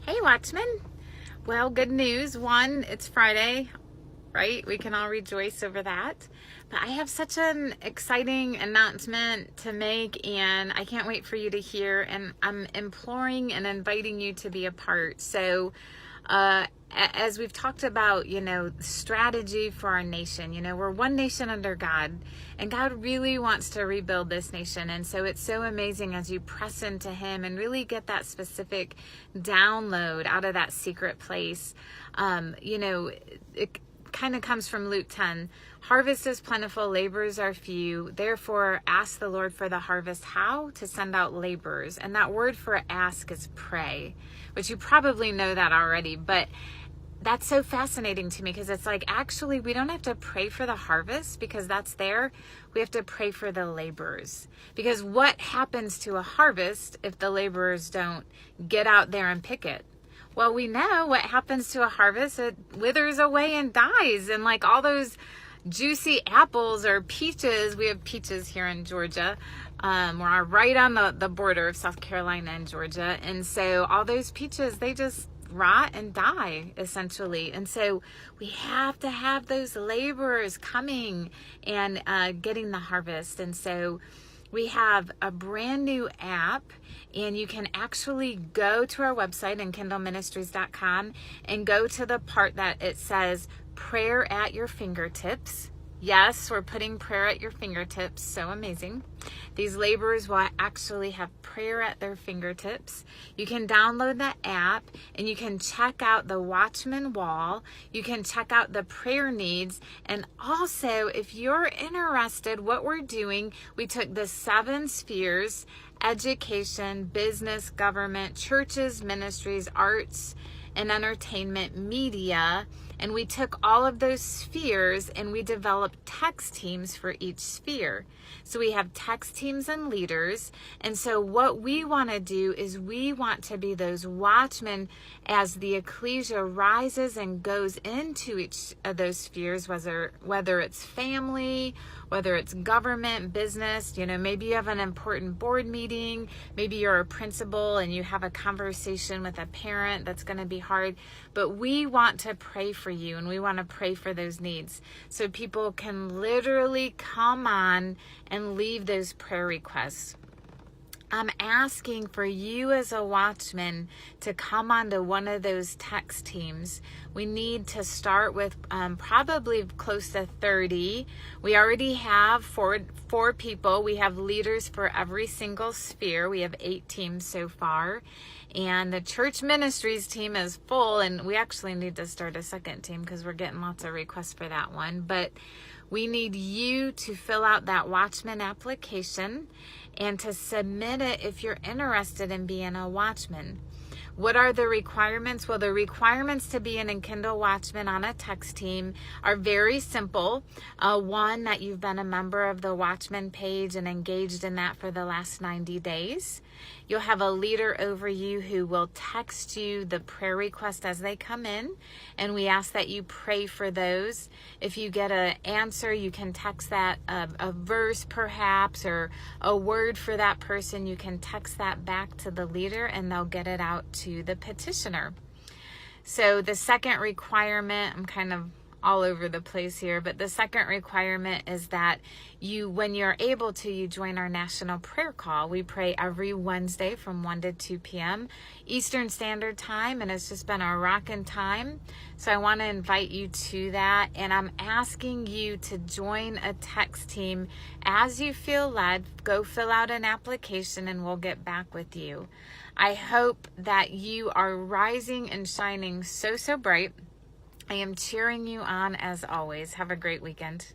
Hey, Watchmen. Well, good news. One, it's Friday, right? We can all rejoice over that. But I have such an exciting announcement to make, and I can't wait for you to hear. And I'm imploring and inviting you to be a part. So, as we've talked about, strategy for our nation, we're one nation under God, and God really wants to rebuild this nation. And so it's so amazing as you press into Him and really get that specific download out of that secret place. It kind of comes from Luke 10. Harvest is plentiful, laborers are few. Therefore, ask the Lord for the harvest. How? To send out laborers. And that word for ask is pray, which you probably know that already. But that's so fascinating to me because it's like, actually, we don't have to pray for the harvest because that's there. We have to pray for the laborers. Because what happens to a harvest if the laborers don't get out there and pick it? Well, we know what happens to a harvest. It withers away and dies. And like all those juicy apples or peaches, we have peaches here in Georgia. We're right on the border of South Carolina and Georgia. And so all those peaches, they just rot and die essentially. And so we have to have those laborers coming and getting the harvest. And so we have a brand new app, and you can actually go to our website in kindleministries.com and go to the part that it says prayer at your fingertips. Yes, we're putting prayer at your fingertips. So amazing. These laborers will actually have prayer at their fingertips. You can download the app and you can check out the Watchman wall. You can check out the prayer needs. And also, if you're interested, what we're doing, we took the 7 spheres: education, business, government, churches, ministries, arts, and entertainment, media. And we took all of those spheres and we developed text teams for each sphere. So we have text teams and leaders. And so what we want to do is we want to be those watchmen as the ecclesia rises and goes into each of those spheres, whether it's family, whether it's government, business. Maybe you have an important board meeting, maybe you're a principal and you have a conversation with a parent that's going to be hard, but we want to pray for you and we want to pray for those needs so people can literally come on and leave those prayer requests. I'm asking for you as a watchman to come onto one of those text teams. We need to start with probably close to 30. We already have four people. We have leaders for every single sphere. We have 8 teams so far. And the church ministries team is full. And we actually need to start a second team because we're getting lots of requests for that one. But we need you to fill out that Watchman application and to submit it if you're interested in being a watchman. What are the requirements? Well, the requirements to be an Enkindle Watchman on a text team are very simple. One, that you've been a member of the Watchman page and engaged in that for the last 90 days. You'll have a leader over you who will text you the prayer request as they come in, and we ask that you pray for those. If you get an answer, you can text that a verse perhaps or a word for that person. You can text that back to the leader and they'll get it out to the petitioner. So the second requirement, I'm kind of all over the place here, but the second requirement is that you, when you're able to, you join our national prayer call. We pray every Wednesday from 1 to 2 p.m. Eastern Standard Time, and it's just been a rockin' time. So I want to invite you to that, and I'm asking you to join a text team as you feel led. Go fill out an application and we'll get back with you. I hope that you are rising and shining so bright. I am cheering you on as always. Have a great weekend.